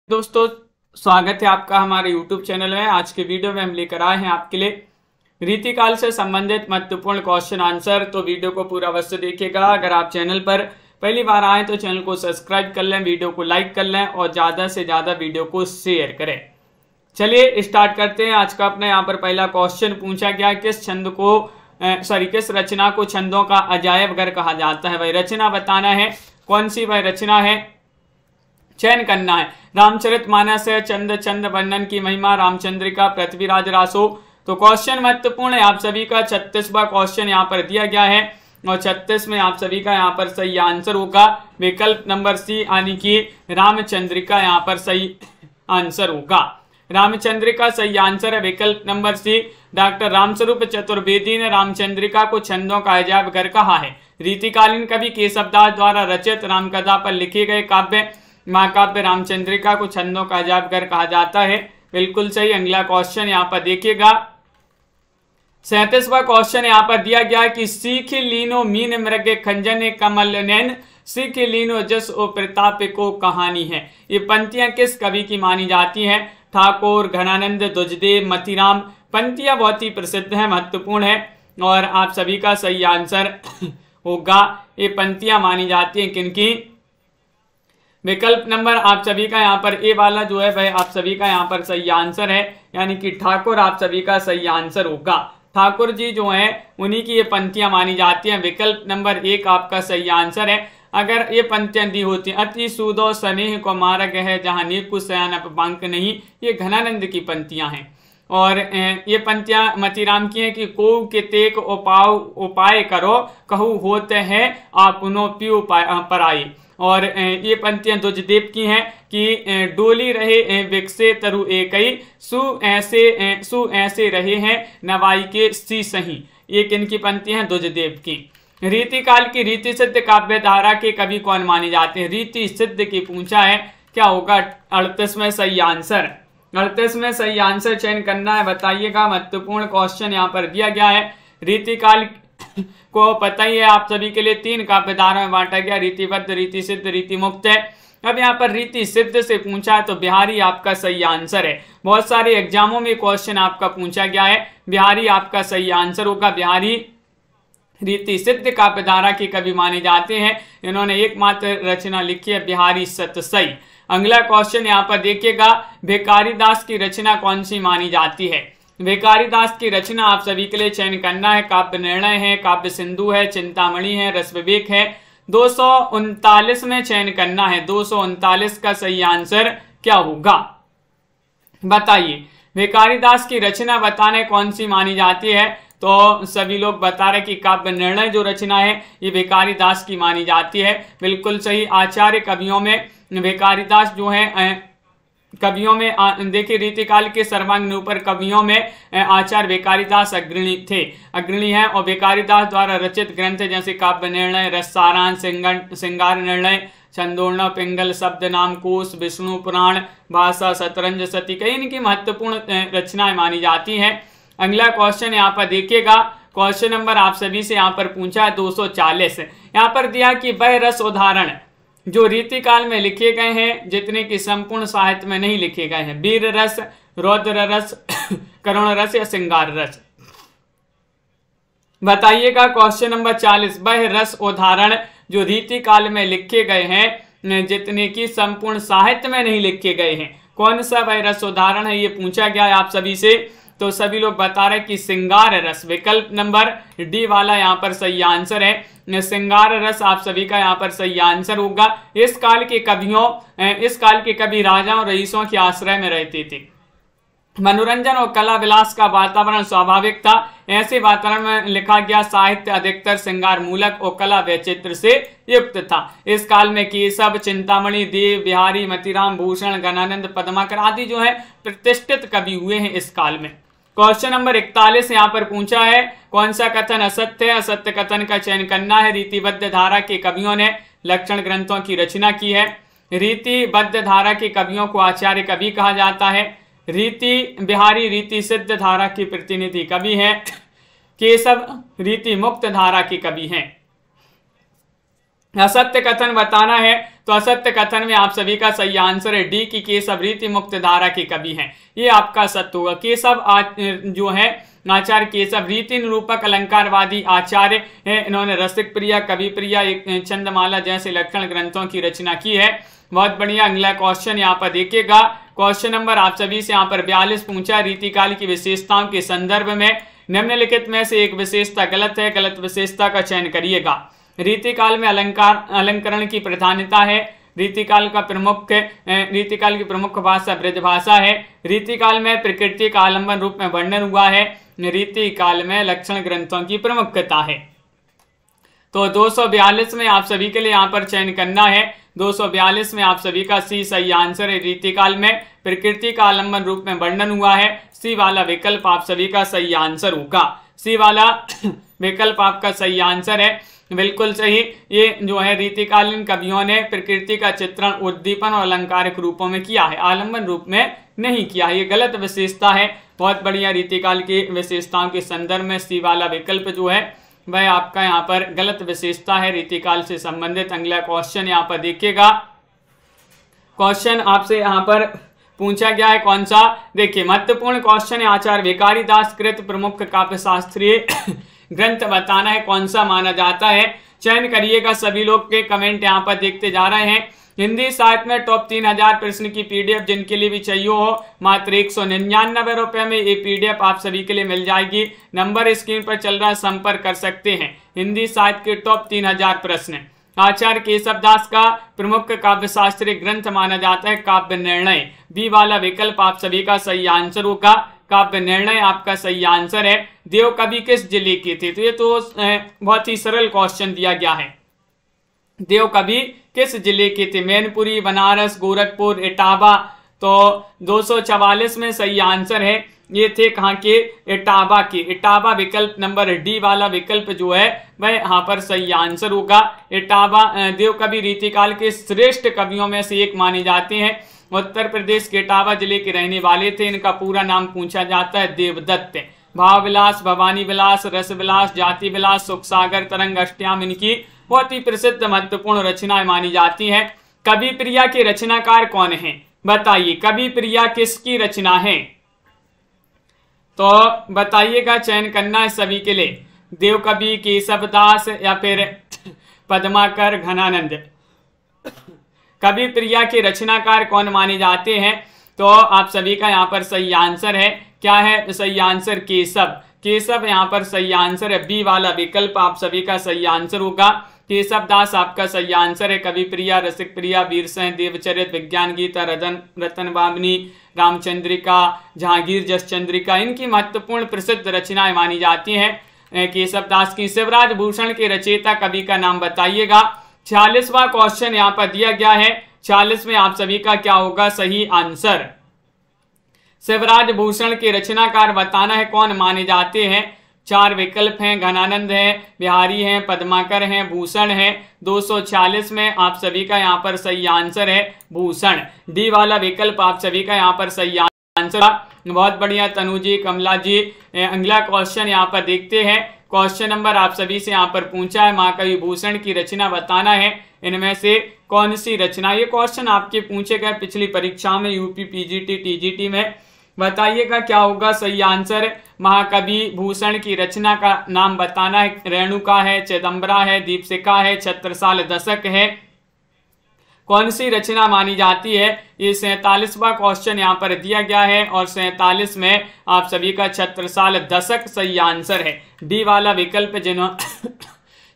दोस्तों, स्वागत है आपका हमारे YouTube चैनल में। आज के वीडियो में हम लेकर आए हैं आपके लिए रीतिकाल से संबंधित महत्वपूर्ण क्वेश्चन आंसर। तो वीडियो को पूरा अवश्य देखिएगा। अगर आप चैनल पर पहली बार आए तो चैनल को सब्सक्राइब कर लें, वीडियो को लाइक कर लें और ज़्यादा से ज़्यादा वीडियो को शेयर करें। चलिए स्टार्ट करते हैं। आज का अपने यहाँ पर पहला क्वेश्चन पूछा गया, किस रचना को छंदों का अजायब घर कहा जाता है। भाई रचना बताना है, कौन सी भाई रचना है, चयन करना है। रामचरितमानस है, छंद वर्णन की महिमा, रामचंद्रिका, पृथ्वीराज रासो। तो क्वेश्चन महत्वपूर्ण है आप सभी का। 36वां क्वेश्चन यहाँ पर दिया गया है और 36 में आप सभी का यहाँ पर सही आंसर होगा विकल्प नंबर सी, यानी कि रामचंद्रिका यहाँ पर सही आंसर होगा। रामचंद्रिका सही आंसर है, विकल्प number C. Doctor Ramswaroop Chaturvedi ने रामचंद्रिका को छंदों का अजायब घर कहा है। रीतिकालीन कवि केशवदास द्वारा रचित रामकथा पर लिखे गए काव्य महाकाव्य रामचंद्रिका को छंदों का अजायब घर कहा जाता है। बिल्कुल सही। अगला क्वेश्चन यहाँ पर देखिएगा। 37वां क्वेश्चन यहाँ पर दिया गया कि सीख लीनो मीन मृग खंजन कमल नैन, सीख लीनो जस ओ प्रताप को कहानी है। ये पंक्तियां किस कवि की मानी जाती हैं? ठाकुर, घनानंद, दुजदेव, मतीराम। पंक्तियां बहुत ही प्रसिद्ध है, महत्वपूर्ण है और आप सभी का सही आंसर होगा। ये पंक्तियां मानी जाती हैं किनकी? विकल्प नंबर आप सभी का यहाँ पर ए वाला जो है भाई आप सभी का यहाँ पर सही आंसर है, यानी कि ठाकुर आप सभी का सही आंसर होगा। ठाकुर जी जो है उन्हीं की ये पंक्तियां मानी जाती हैं। विकल्प नंबर 1 आपका सही आंसर है। अगर ये पंक्तियां दी होती अति सूदो स्नेह को मार्ग है जहां नीकु सयान अपबांक नहीं, ये घनानंद की पंक्तियां हैं। और ये पंक्तियां मतीराम की हैं कि को के तेक उपाय करो कहू होते हैं आपनो प्यू पराई। और ये पंक्तियां दुजदेव की हैं कि डोली रहे विकसे तरु एकई, सु ऐसे रहे हैं नवाई के सी सही। ये किनकी पंक्तियां हैं? दुजदेव की। रीतिकाल की रीति सिद्ध काव्य धारा के कवि कौन माने जाते हैं? रीति सिद्ध की पूछा है, क्या होगा 38 में सही आंसर? 38 में सही आंसर चयन करना है, बताइएगा। महत्वपूर्ण क्वेश्चन यहाँ पर दिया गया है। रीतिकाल को पता ही है आप सभी के लिए 3 काव्य धारा में बांटा गया, रीतिबद्ध, रीति सिद्ध, रीति मुक्त है। अब यहाँ पर रीति सिद्ध से पूछा है तो बिहारी आपका सही आंसर है। बहुत सारे एग्जामों में क्वेश्चन आपका पूछा गया है, बिहारी आपका सही आंसर होगा। बिहारी रीति सिद्ध काव्य धारा के कवि माने जाते हैं। इन्होंने एकमात्र रचना लिखी है बिहारी सतसई। अगला क्वेश्चन यहाँ पर देखिएगा, भिखारीदास की रचना कौन सी मानी जाती है? भिखारीदास की रचना आप सभी के लिए चयन करना है। काव्य निर्णय है, काव्य सिंधु है, चिंतामणि है, रस विवेक है। 239 में चयन करना है। 239 का सही आंसर क्या होगा बताइए। भिखारीदास की रचना बताने कौन सी मानी जाती है? तो सभी लोग बता रहे कि काव्य निर्णय जो रचना है ये भिखारीदास की मानी जाती है। बिल्कुल सही। आचार्य कवियों में भिखारीदास जो है कवियों में देखिए रीतिकाल के सर्वांग निरूपण कवियों में आचार्य भिखारीदास अग्रणी हैं और भिखारीदास द्वारा रचित ग्रंथ जैसे काव्य निर्णय, रस सारांश, श्रृंगार निर्णय, छंदोर्ण, पिंगल, शब्द नाम कोश, विष्णु पुराण, भाषा, शतरंज, सती, कई इनकी महत्वपूर्ण रचनाएं मानी जाती हैं। अगला क्वेश्चन यहाँ पर देखिएगा। क्वेश्चन नंबर आप सभी से यहाँ पर पूछा है 240। यहाँ पर दिया कि वह रस उदाहरण जो रीतिकाल में लिखे गए हैं जितने की संपूर्ण साहित्य में नहीं लिखे गए हैं, वीर रस, रौद्र रस, करुण रस या श्रृंगार रस, बताइएगा। क्वेश्चन नंबर 40, वह रस उदाहरण जो रीतिकाल में लिखे गए हैं जितने की संपूर्ण साहित्य में नहीं लिखे गए हैं, कौन सा वह रस उदाहरण है? ये पूछा गया है आप सभी से। तो सभी लोग बता रहे कि श्रृंगार रस। विकल्प नंबर डी वाला यहाँ पर सही आंसर है। श्रृंगार रस आप सभी का यहाँ पर सही आंसर होगा। इस काल के कवि राजाओं रईसों के आश्रय में रहते थे। मनोरंजन और कला विलास का वातावरण स्वाभाविक था। ऐसे वातावरण में लिखा गया साहित्य अधिकतर श्रृंगार मूलक और कला वैचित्र से युक्त था। इस काल में केशव, चिंतामणि, देव, बिहारी, मतीराम, भूषण, घनानंद, पद्माकर आदि जो है प्रतिष्ठित कवि हुए हैं इस काल में। क्वेश्चन नंबर 41 यहाँ पर पूछा है, कौन सा कथन असत्य है? असत्य कथन का चयन करना है। रीतिबद्ध धारा के कवियों ने लक्षण ग्रंथों की रचना की है। रीतिबद्ध धारा के कवियों को आचार्य कवि कहा जाता है। बिहारी रीति सिद्ध धारा के प्रतिनिधि कवि हैं। केशव रीति मुक्त धारा के कवि हैं। असत्य कथन बताना है तो असत्य कथन में आप सभी का सही आंसर है डी की केशव रीति मुक्त धारा के कवि हैं, ये आपका सत्य होगा। केशव जो है आचार्य केशव रीति निरूपक अलंकारवादी आचार्य है। इन्होंने रसिक प्रिया, कवि प्रिया, एक चंद्रमाला जैसे लक्षण ग्रंथों की रचना की है। बहुत बढ़िया। अगला क्वेश्चन यहाँ पर देखिएगा, क्वेश्चन नंबर आप सभी से यहाँ पर 42 पूछा, रीतिकाल की विशेषताओं के संदर्भ में निम्नलिखित में से एक विशेषता गलत है, गलत विशेषता का चयन करिएगा। रीतिकाल में अलंकरण की प्रधानता है। रीतिकाल की प्रमुख भाषा ब्रजभाषा है। रीतिकाल में प्रकृति का आलंबन रूप में वर्णन हुआ है। रीतिकाल में लक्षण ग्रंथों की प्रमुखता है। तो 242 में आप सभी के लिए यहाँ पर चयन करना है। 242 में आप सभी का सी सही आंसर है। रीतिकाल में प्रकृति का आलंबन रूप में वर्णन हुआ है। सी वाला विकल्प आप सभी का सही आंसर होगा। सी वाला विकल्प आपका सही आंसर है, बिल्कुल सही। ये जो है रीतिकालीन कवियों ने प्रकृति का चित्रण उद्दीपन और अलंकारिक रूपों में किया है, आलंबन रूप में नहीं किया है। ये गलत विशेषता है। बहुत बढ़िया। रीतिकाल की विशेषताओं के संदर्भ में सी वाला विकल्प जो है वह आपका यहाँ पर गलत विशेषता है रीतिकाल से संबंधित। अगला क्वेश्चन यहाँ पर देखिएगा, क्वेश्चन आपसे यहाँ पर पूछा गया है कौन सा, देखिए महत्वपूर्ण क्वेश्चन है। आचार्य भिखारी दास कृत प्रमुख काव्य शास्त्रीय ग्रंथ बताना है, कौन सा माना जाता है। चयन करिएगा। सभी लोग के कमेंट यहाँ पर देखते जा रहे हैं। हिंदी साहित्य में टॉप 3000 प्रश्न की पीडीएफ जिनके लिए भी चाहिए हो, मात्र 199 रुपये में ये पीडीएफ आप सभी के लिए मिल जाएगी। नंबर स्क्रीन पर चल रहा है, संपर्क कर सकते हैं। हिंदी साहित्य के टॉप 3000 प्रश्न। आचार्य केशव दास का प्रमुख काव्य शास्त्रीय ग्रंथ माना जाता है काव्य निर्णय। बी वाला विकल्प आप सभी का सही आंसर होगा। काव्य निर्णय आपका सही आंसर है। देव कवि किस जिले के थे, तो ये तो बहुत ही सरल क्वेश्चन दिया गया है। देव कवि किस जिले के थे, मैनपुरी, बनारस, गोरखपुर, इटावा। तो 244 में सही आंसर है। ये थे कहाँ के, इटावा के। इटावा विकल्प नंबर डी वाला विकल्प जो है वह यहाँ पर सही आंसर होगा। इटावा देव कवि रीतिकाल के श्रेष्ठ कवियों में से एक माने जाते हैं। उत्तर प्रदेश के इटावा जिले के रहने वाले थे। इनका पूरा नाम पूछा जाता है देवदत्त। भाव विलास, भवानी विलास, रस विलास, जाति विलास, सुख सागर, तरंग, अष्टयाम इनकी बहुत ही प्रसिद्ध महत्वपूर्ण रचनाएं मानी जाती हैं। कवि प्रिया के रचनाकार कौन हैं, बताइए। कवि प्रिया किसकी रचना है, तो बताइएगा। चयन करना है सभी के लिए। देव कवि, केशव दास या फिर पद्माकर, घनानंद। कवि प्रिया के रचनाकार कौन माने जाते हैं, तो आप सभी का यहाँ पर सही आंसर है। क्या है सही आंसर, केशव। केशव यहाँ पर सही आंसर है। बी वाला विकल्प आप सभी का सही आंसर होगा। केशव दास आपका सही आंसर है। कवि प्रिया, रसिक प्रिया, वीरसेन, देवचरित, विज्ञान गीता, रतन बामनी, रामचंद्रिका, जहांगीर जस चंद्रिका इनकी महत्वपूर्ण प्रसिद्ध रचनाएं मानी जाती हैं केशव दास की। शिवराज भूषण के रचयिता कवि का नाम बताइएगा। 46वां क्वेश्चन यहाँ पर दिया गया है। 46 में आप सभी का क्या होगा सही आंसर। शिवराज भूषण के रचनाकार बताना है, कौन माने जाते हैं। 4 विकल्प हैं, घनानंद हैं, बिहारी हैं, पद्माकर हैं, भूषण हैं। 246 में आप सभी का यहाँ पर सही आंसर है भूषण। डी वाला विकल्प आप सभी का यहाँ पर सही आंसर। बहुत बढ़िया तनु जी, कमला जी। अगला क्वेश्चन यहाँ पर देखते हैं। क्वेश्चन नंबर आप सभी से यहाँ पर पूछा है, महाकवि भूषण की रचना बताना है। इनमें से कौन सी रचना, ये क्वेश्चन आपके पूछे गए पिछली परीक्षा में, यूपी, पीजीटी, टीजीटी में। बताइएगा क्या होगा सही आंसर। महाकवि भूषण की रचना का नाम बताना है। रेणुका है, चिदंबरा है, दीपशिखा है, छत्रसाल दशक है। कौन सी रचना मानी जाती है। ये 47वां क्वेश्चन यहाँ पर दिया गया है और 47 में आप सभी का छत्रसाल दशक सही आंसर है। डी वाला विकल्प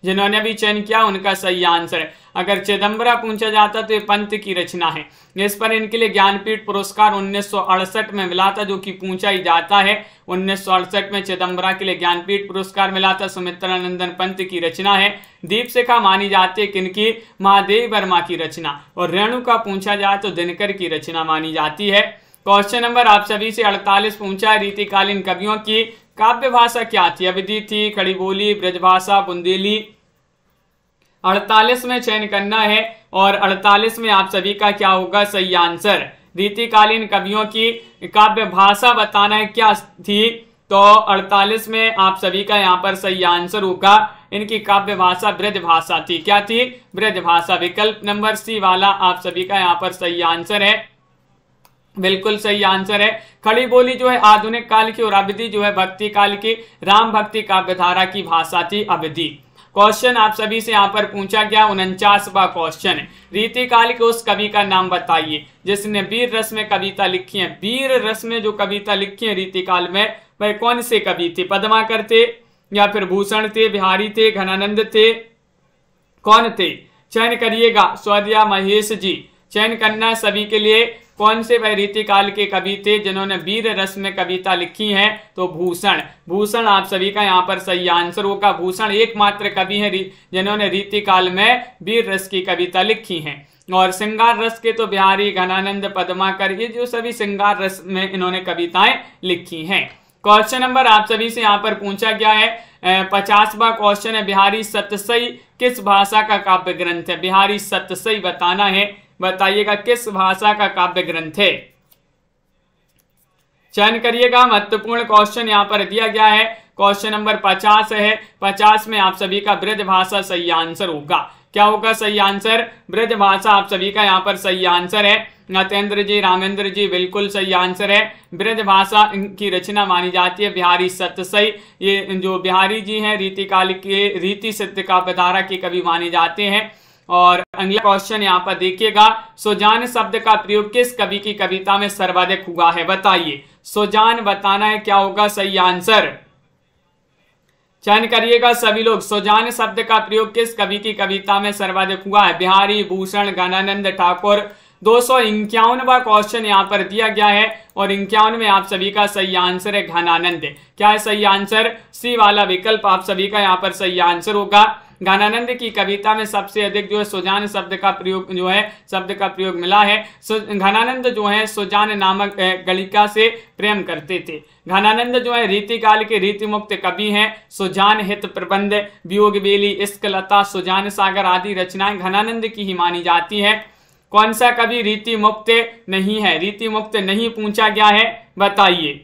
जिन्होंने भी चयन किया उनका सही आंसर है। अगर चिदंबरा पूछा जाता तो ये पंत की रचना है। इस पर इनके लिए ज्ञानपीठ पुरस्कार 1968 में मिला था, जो कि पूछा ही जाता है। 1968 में चिदंबरा के लिए ज्ञानपीठ पुरस्कार मिला था। सुमित्रानंदन पंत की रचना है। दीपशिखा मानी जाती है किनकी, महादेव वर्मा की रचना। और रेणुका पूछा जाए तो दिनकर की रचना मानी जाती है। क्वेश्चन नंबर आप सभी से 48 पूछा है, रीतिकालीन कवियों की काव्य भाषा क्या थी। अवधी थी, खड़ी बोली, ब्रजभाषा, बुंदेली। 48 में चयन करना है और 48 में आप सभी का क्या होगा सही आंसर। रीतिकालीन कवियों की काव्य भाषा बताना है क्या थी, तो 48 में आप सभी का यहाँ पर सही आंसर होगा इनकी काव्य भाषा ब्रज भाषा थी। क्या थी? ब्रज भाषा। विकल्प नंबर सी वाला आप सभी का यहाँ पर सही आंसर है, बिल्कुल सही आंसर है। खड़ी बोली जो है आधुनिक काल की और अवधि जो है भक्ति काल की राम भक्ति काव्यधारा की भाषा थी अवधि। क्वेश्चन आप सभी से यहाँ पर पूछा गया 49वां क्वेश्चन है, रीति काल के उस कवि का नाम बताइए जिसने वीर रस में कविता लिखी है। वीर रस में जो कविता लिखी है रीति काल में वह कौन से कवि थे? पद्माकर थे या फिर भूषण थे, बिहारी थे, घनानंद थे, कौन थे? चयन करिएगा। स्वादिया महेश जी, चयन करना सभी के लिए। कौन से वह रीति काल के कवि थे जिन्होंने वीर रस में कविता लिखी है? तो भूषण। भूषण आप सभी का यहाँ पर सही आंसर होगा। भूषण एकमात्र कवि है जिन्होंने रीति काल में वीर रस की कविता लिखी है। और श्रृंगार रस के तो बिहारी, घनानंद, पद्माकर, ये जो सभी श्रृंगार रस में इन्होंने कविताएं लिखी हैं। क्वेश्चन नंबर आप सभी से यहाँ पर पूछा गया है 50वां क्वेश्चन है, बिहारी सतसई किस भाषा का काव्य ग्रंथ है? बिहारी सतसई बताना है, बताइएगा किस भाषा का काव्य ग्रंथ है। चयन करिएगा। महत्वपूर्ण क्वेश्चन यहाँ पर दिया गया है। क्वेश्चन नंबर 50 है। 50 में आप सभी का ब्रज भाषा सही आंसर होगा। क्या होगा सही आंसर? ब्रज भाषा आप सभी का यहाँ पर सही आंसर है। नतेंद्र जी, रामेंद्र जी, बिल्कुल सही आंसर है। ब्रज भाषा की रचना मानी जाती है बिहारी सतसई। ये जो बिहारी जी हैं रीति काल के रीति सिद्ध काव्यधारा के कवि माने जाते हैं। और अगला क्वेश्चन यहाँ पर देखिएगा, सुजान शब्द का प्रयोग किस कवि की कविता में सर्वाधिक हुआ है? बताइए। सुजान बताना है, क्या होगा सही आंसर? चयन करिएगा सभी लोग। सुजान शब्द का प्रयोग किस कवि की कविता में सर्वाधिक हुआ है? बिहारी, भूषण, घनानंद, ठाकुर। 251वां क्वेश्चन यहाँ पर दिया गया है और 51 में आप सभी का सही आंसर है घनानंद। क्या है सही आंसर? सी वाला विकल्प आप सभी का यहाँ पर सही आंसर होगा। घनानंद की कविता में सबसे अधिक जो है सुजान शब्द का प्रयोग जो है शब्द का प्रयोग मिला है। घनानंद जो है सुजान नामक गलिका से प्रेम करते थे। घनानंद जो है रीति काल के रीति मुक्त कवि हैं। सुजान हित प्रबंध, वियोग बेली, इश्क लता, सुजान सागर आदि रचनाएं घनानंद की ही मानी जाती है। कौन सा कवि रीति मुक्त नहीं है? रीति मुक्त नहीं पूछा गया है, बताइए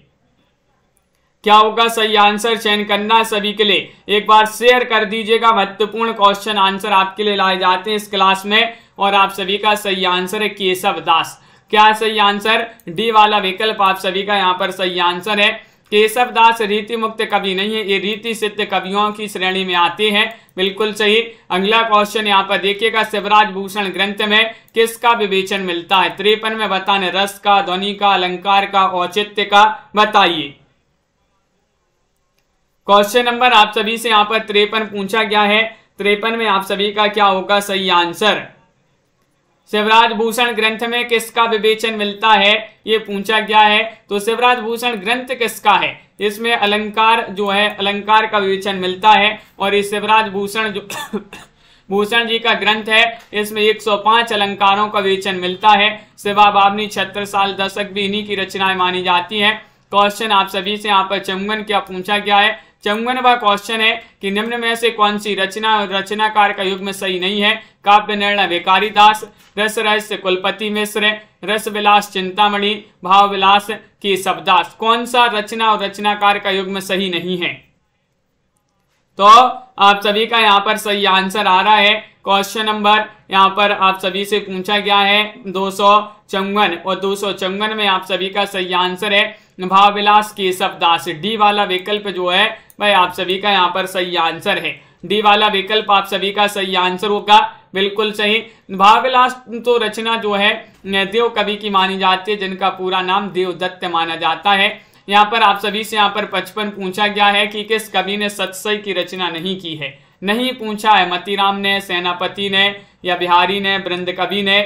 क्या होगा सही आंसर? चयन करना सभी के लिए। एक बार शेयर कर दीजिएगा। महत्वपूर्ण क्वेश्चन आंसर आपके लिए लाए जाते हैं इस क्लास में और आप सभी का सही आंसर है केशव दास। क्या सही आंसर? डी वाला विकल्प आप सभी का यहाँ पर सही आंसर है। केशव दास रीति मुक्त कवि नहीं है, ये रीति सिद्ध कवियों की श्रेणी में आते हैं। बिल्कुल सही। अगला क्वेश्चन यहाँ पर देखिएगा, शिवराज भूषण ग्रंथ में किसका विवेचन मिलता है? 53 में बताने, रस का, ध्वनि का, अलंकार का, औचित्य का, बताइए। क्वेश्चन नंबर आप सभी से यहाँ पर 53 पूछा गया है। 53 में आप सभी का क्या होगा सही आंसर? शिवराज भूषण ग्रंथ में किसका विवेचन मिलता है, ये पूछा गया है। तो शिवराज भूषण ग्रंथ किसका है? इसमें अलंकार जो है अलंकार का विवेचन मिलता है और इस शिवराज भूषण जो भूषण जी का ग्रंथ है इसमें 105 अलंकारों का विवेचन मिलता है। शिवा बावनी, छत्रसाल, दशक भी इन्हीं की रचनाएं मानी जाती हैं। क्वेश्चन आप सभी से यहाँ पर 54 क्या पूछा गया है? 54वां क्वेश्चन है कि निम्न में से कौन सी रचना और रचनाकार का युग्म सही नहीं है? काव्य निर्णय भिखारी दास, रस रहस्य कुलपति मिश्र, रस विलास चिंतामणि, भाव विलास केशवदास। कौन सा रचना और रचनाकार का युग्म सही नहीं है? तो आप सभी का यहाँ पर सही आंसर आ रहा है। क्वेश्चन नंबर यहाँ पर आप सभी से पूछा गया है 254 और 254 में आप सभी का सही आंसर है भावविलास केशवदास। डी वाला विकल्प जो है वह आप सभी का यहाँ पर सही आंसर है। डी वाला विकल्प आप सभी का सही आंसर होगा। बिल्कुल सही। भावविलास तो रचना जो है देव कवि की मानी जाती है जिनका पूरा नाम देवदत्त माना जाता है। यहाँ पर आप सभी से यहाँ पर 55 पूछा गया है कि किस कवि ने सतसई की रचना नहीं की है? नहीं पूछा है। मतीराम ने, सेनापति ने या बिहारी ने, वृंद कवि ने।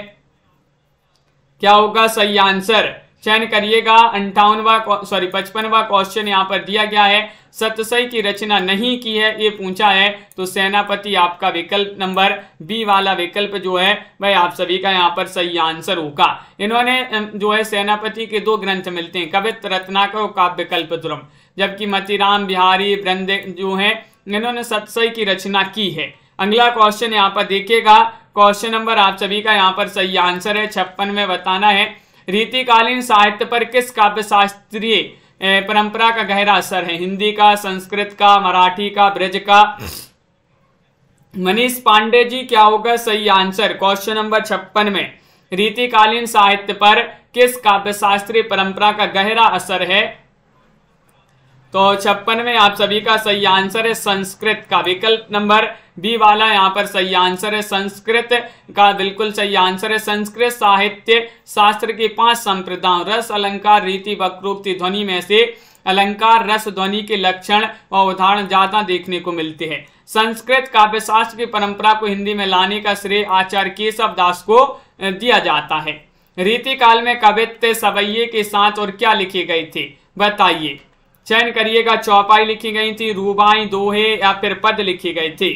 क्या होगा सही आंसर? चयन करिएगा। 55वां क्वेश्चन यहाँ पर दिया गया है, सतसई की रचना नहीं की है ये पूछा है। तो सेनापति आपका विकल्प नंबर बी वाला विकल्प जो है वह आप सभी का यहाँ पर सही आंसर होगा। इन्होंने जो है सेनापति के 2 ग्रंथ मिलते हैं, कवित्त रत्नाकर और काव्य कल्पद्रुम, जबकि मतीराम, बिहारी, वृंद जो है इन्होंने सतसई की रचना की है। अगला क्वेश्चन यहाँ पर देखिएगा। क्वेश्चन नंबर आप सभी का यहाँ पर सही आंसर है 56 में बताना है, रीतिकालीन साहित्य पर किस काव्य शास्त्रीय परंपरा का गहरा असर है? हिंदी का, संस्कृत का, मराठी का, ब्रज का, मनीष पांडे जी क्या होगा सही आंसर क्वेश्चन नंबर 56 में। रीतिकालीन साहित्य पर किस काव्य शास्त्रीय परंपरा का गहरा असर है? तो 56 में आप सभी का सही आंसर है संस्कृत का। विकल्प नंबर बी वाला यहाँ पर सही आंसर है, संस्कृत का बिल्कुल सही आंसर है। संस्कृत साहित्य शास्त्र की 5 संप्रदायों रस, अलंकार, रीति, वक्रोक्ति, ध्वनि में से अलंकार, रस, ध्वनि के लक्षण व उदाहरण ज्यादा देखने को मिलते हैं। संस्कृत काव्य शास्त्र की परंपरा को हिंदी में लाने का श्रेय आचार्य केशव दास को दिया जाता है। रीति काल में कवित्व सवैये के साथ और क्या लिखे गए थे बताइए। चयन करिएगा, चौपाई लिखी गई थी, रूबाई, दोहे या फिर पद लिखे गए थे।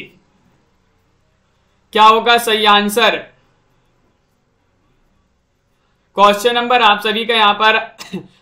क्या होगा सही आंसर? क्वेश्चन नंबर आप सभी का यहाँ पर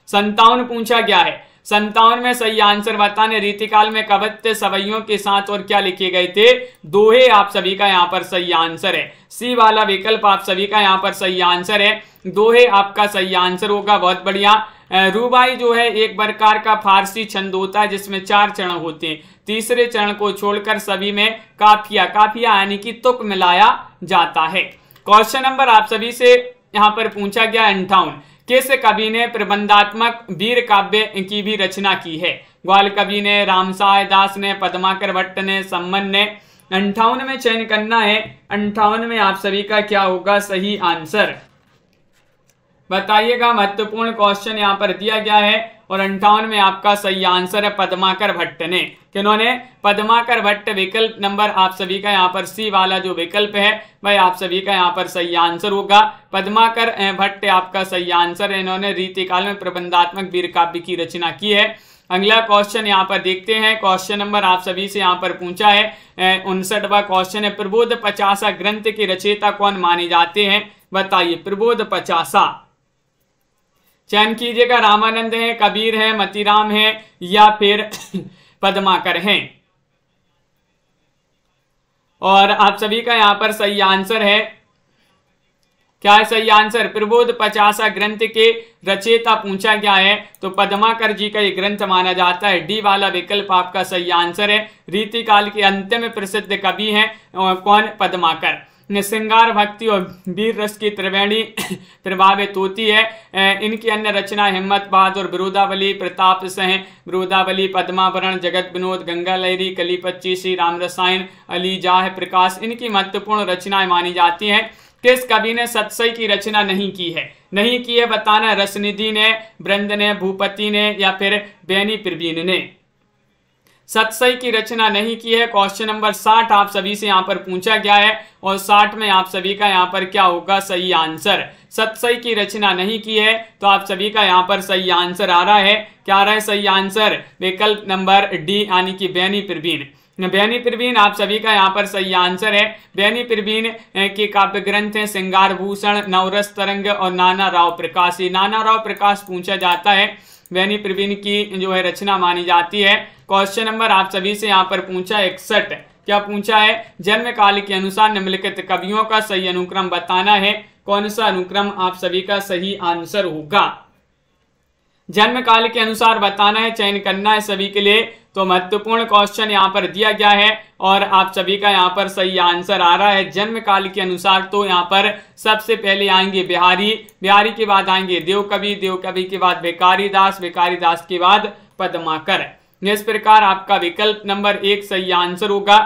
57 पूछा गया है। 57 में सही आंसर बताने रीतिकाल में कवित्व सवैयों के साथ और क्या लिखे गए थे? दोहे आप सभी का यहाँ पर सही आंसर है। सी वाला विकल्प आप सभी का यहाँ पर सही आंसर है, दोहे आपका सही आंसर होगा। बहुत बढ़िया। रूबाई जो है एक प्रकार का फारसी छंद होता है जिसमें 4 चरण होते हैं। तीसरे चरण को छोड़कर सभी में काफिया यानी कि तुक मिलाया जाता है। क्वेश्चन नंबर आप सभी से यहाँ पर पूछा गया 58, किस कवि ने प्रबंधात्मक वीर काव्य की भी रचना की है? ग्वाल कवि ने, रामसाय दास ने, पद्माकर भट्ट ने, सम्मन ने। 58 में चयन करना है। 58 में आप सभी का क्या होगा सही आंसर बताइएगा। महत्वपूर्ण क्वेश्चन यहाँ पर दिया गया है और 58 में आपका सही आंसर है पद्माकर भट्ट ने। किन्होंने? पद्माकर भट्ट। विकल्प नंबर आप सभी का यहाँ पर सी वाला जो विकल्प है वह आप सभी का यहाँ पर सही आंसर होगा। पद्माकर भट्ट आपका सही आंसर है। इन्होंने रीतिकाल में प्रबंधात्मक वीर काव्य की रचना की है। अगला क्वेश्चन यहाँ पर देखते हैं। क्वेश्चन नंबर आप सभी से यहाँ पर पूछा है 59वां क्वेश्चन है, प्रबोध 50 ग्रंथ के रचयिता कौन माने जाते हैं बताइए। प्रबोध 50 चयन कीजिएगा, रामानंद है, कबीर है, मतीराम है या फिर पद्माकर हैं। और आप सभी का यहाँ पर सही आंसर है, क्या है सही आंसर? प्रबोध 50 ग्रंथ के रचयिता पूछा गया है तो पद्माकर जी का ये ग्रंथ माना जाता है। डी वाला विकल्प आपका सही आंसर है। रीतिकाल के अंतिम प्रसिद्ध कवि हैं कौन? पद्माकर। श्रृंगार, भक्ति और वीर रस की त्रिवेणी प्रभावित होती है। इनकी अन्य रचना हिम्मत बहादुर, विरोधावली, प्रताप सिंह, विरोधावली, पद्मावरण, जगत विनोद, गंगा लहरी, कली 25, श्री राम रसायन, अली जाह, प्रकाश इनकी महत्वपूर्ण रचनाएं मानी जाती हैं। किस कवि ने सतसई की रचना नहीं की है? नहीं की है बताना। रसनिधि ने, ब्रंद ने, भूपति ने या फिर बेनी प्रवीण ने। सतसई की रचना नहीं की है। क्वेश्चन नंबर 60 आप सभी से यहाँ पर पूछा गया है और 60 में आप सभी का यहाँ पर क्या होगा सही आंसर? सतसई की रचना नहीं की है तो आप सभी का यहाँ पर सही आंसर आ रहा है। क्या आ रहा है सही आंसर? विकल्प नंबर डी यानी कि बेनी प्रवीण। बेनी प्रवीण आप सभी का यहाँ पर सही आंसर है। बेनी प्रवीण के काव्य ग्रंथ हैं श्रृंगार भूषण, नवरस तरंग और नाना राव प्रकाश। नाना राव प्रकाश पूछा जाता है, बेनी प्रवीण की जो है रचना मानी जाती है। क्वेश्चन नंबर आप सभी से यहाँ पर पूछा 61, क्या पूछा है? जन्म काल के अनुसार निम्नलिखित कवियों का सही अनुक्रम बताना है। कौन सा अनुक्रम आप सभी का सही आंसर होगा? जन्म काल के अनुसार बताना है, चयन करना है सभी के लिए। तो महत्वपूर्ण क्वेश्चन यहाँ पर दिया गया है और आप सभी का यहाँ पर सही आंसर आ रहा है। जन्म काल के अनुसार तो यहाँ पर सबसे पहले आएंगे बिहारी, बिहारी के बाद आएंगे देवकवि, देवकवि के बाद भिखारी दास, भिखारी दास के बाद पद्माकर। इस प्रकार आपका विकल्प नंबर 1 सही आंसर होगा।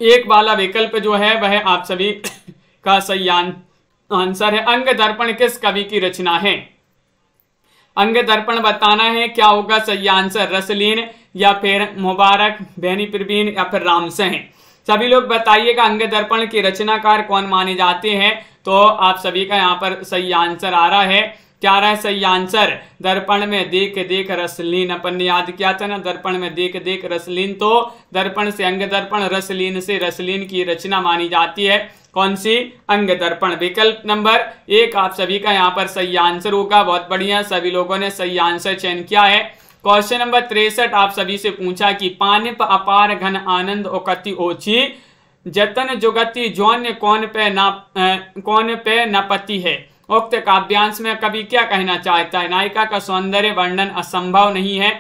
एक वाला विकल्प जो है वह आप सभी का सही आंसर है। अंग दर्पण किस कवि की रचना है? अंग दर्पण बताना है, क्या होगा सही आंसर? रसलीन या फिर मुबारक, बेनी प्रवीण या फिर रामसिंह। सभी लोग बताइएगा अंग दर्पण के रचनाकार कौन माने जाते हैं। तो आप सभी का यहाँ पर सही आंसर आ रहा है। क्या आ रहा है सही आंसर? दर्पण में देख देख रसलीन। अपन ने याद किया था ना, दर्पण में देख देख रसलीन। तो दर्पण से अंग दर्पण, रसलीन से रसलीन की रचना मानी जाती है। कौन सी? अंग दर्पण। विकल्प नंबर 1 आप सभी का यहाँ पर सही आंसर होगा। बहुत बढ़िया, सभी लोगों ने सही आंसर चयन किया है। क्वेश्चन नंबर 63 आप सभी से पूछा कि पानिप अपार घन आनंद ओकति ओछी, जतन जुगति जौन्य कौन पे न पति है। उक्त काव्यांश में कवि क्या कहना चाहता है? नायिका का सौंदर्य वर्णन असंभव नहीं है,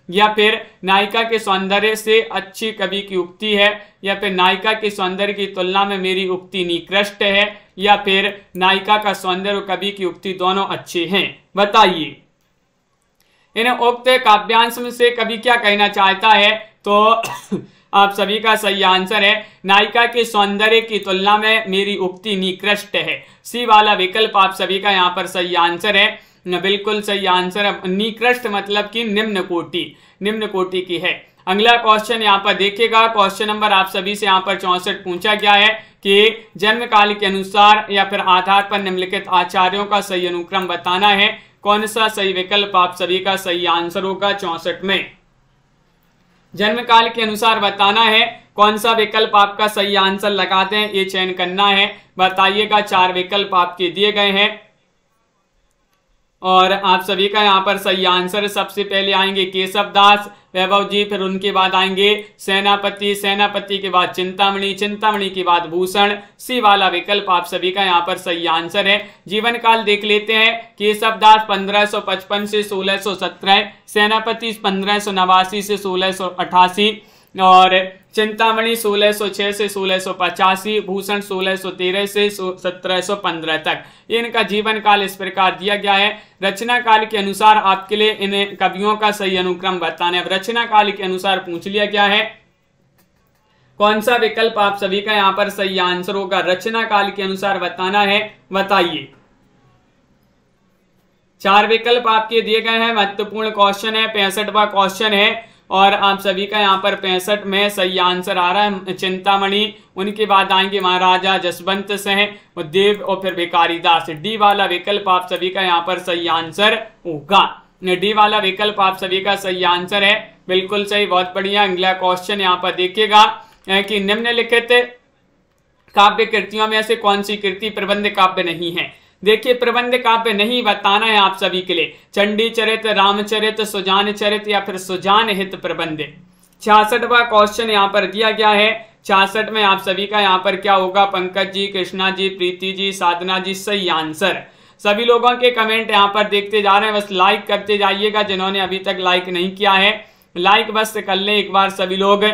या फिर नायिका के सौंदर्य से अच्छी कवि की उक्ति है, या फिर नायिका के सौंदर्य की तुलना में मेरी उक्ति निकृष्ट है, या फिर नायिका का सौंदर्य और कवि की उक्ति दोनों अच्छे हैं। बताइए इन उक्त काव्यांश में से कवि क्या कहना चाहता है। तो आप सभी का सही आंसर है नायिका के सौंदर्य की तुलना में मेरी उक्ति निकृष्ट है। सी वाला विकल्प आप सभी का यहाँ पर सही आंसर है, बिल्कुल सही आंसर है। निकृष्ट मतलब कि निम्न कोटि की है। अगला क्वेश्चन यहाँ पर देखिएगा, क्वेश्चन नंबर आप सभी से यहाँ पर 64 पूछा गया है कि जन्म काल के अनुसार या फिर आधार पर निम्नलिखित आचार्यों का सही अनुक्रम बताना है। कौन सा सही विकल्प आप सभी का सही आंसर होगा 64 में। जन्म काल के अनुसार बताना है, कौन सा विकल्प आपका सही आंसर लगाते हैं ये चयन करना है। बताइएगा, 4 विकल्प आपके दिए गए हैं और आप सभी का यहाँ पर सही आंसर सबसे पहले आएंगे केशव दास, वैभव जी, फिर उनके बाद आएंगे सेनापति, सेनापति के बाद चिंतामणि, चिंतामणि के बाद भूषण। सी वाला विकल्प आप सभी का यहाँ पर सही आंसर है। जीवन काल देख लेते हैं, केशव दास 1555 से 1617, सेनापति 1589 से 1688 और चिंतामणि 1606 से 1685, भूषण 1613 से 1715 तक। इनका जीवन काल इस प्रकार दिया गया है। रचना काल के अनुसार आपके लिए इन कवियों का सही अनुक्रम बताना है। रचना काल के अनुसार पूछ लिया गया है, कौन सा विकल्प आप सभी का यहाँ पर सही आंसर होगा। रचना काल के अनुसार बताना है, बताइए। 4 विकल्प आपके दिए गए हैं। महत्वपूर्ण क्वेश्चन है, 65वां क्वेश्चन है और आप सभी का यहाँ पर 65 में सही आंसर आ रहा है चिंतामणि, उनके बाद आएंगे महाराजा जसवंत सिंह, देव और फिर भिखारी दास। डी वाला विकल्प आप सभी का यहाँ पर सही आंसर होगा। डी वाला विकल्प आप सभी का सही आंसर है, बिल्कुल सही, बहुत बढ़िया। अगला क्वेश्चन यहाँ पर देखिएगा कि निम्नलिखित काव्य कृतियों में से कौन सी कृति प्रबंध काव्य नहीं है। देखिए, प्रबंध काव्य नहीं बताना है आप सभी के लिए। चंडी चरित, रामचरित, सुजान चरित या फिर सुजान हित प्रबंध। 66वां क्वेश्चन यहाँ पर दिया गया है। 66 में आप सभी का यहाँ पर क्या होगा। पंकज जी, कृष्णा जी, प्रीति जी, साधना जी, सही आंसर। सभी लोगों के कमेंट यहाँ पर देखते जा रहे हैं, बस लाइक करते जाइएगा। जिन्होंने अभी तक लाइक नहीं किया है, लाइक बस कर लें एक बार सभी लोग।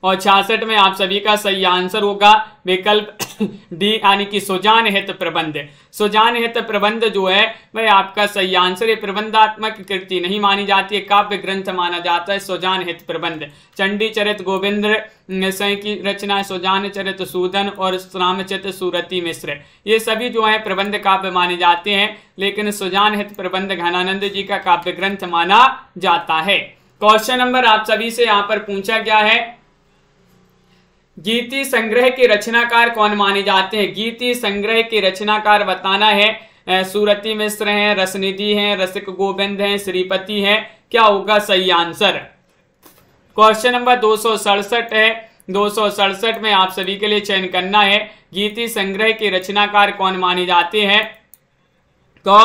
और 66 में आप सभी का सही आंसर होगा विकल्प डी, यानी कि सुजान हित प्रबंध। सुजान हित प्रबंध जो है वह आपका सही आंसर है। प्रबंधात्मक कृति नहीं मानी जाती है, काव्य ग्रंथ माना जाता है सुजान हित प्रबंध। चंडी चरित गोविंद सिंह की रचना, सुजान चरित सूदन और रामचरित सूरती मिश्र, ये सभी जो है प्रबंध काव्य माने जाते हैं, लेकिन सुजान हित प्रबंध घनानंद जी का काव्य ग्रंथ माना जाता है। क्वेश्चन नंबर आप सभी से यहाँ पर पूछा गया है, गीति संग्रह के रचनाकार कौन माने जाते हैं। गीति संग्रह के रचनाकार बताना है। सूरती मिश्र हैं, रसनिधि हैं, रसिक गोविंद हैं, श्रीपति हैं, क्या होगा सही आंसर। क्वेश्चन नंबर 267 है। 267 में आप सभी के लिए चयन करना है, गीति संग्रह के रचनाकार कौन माने जाते हैं। तो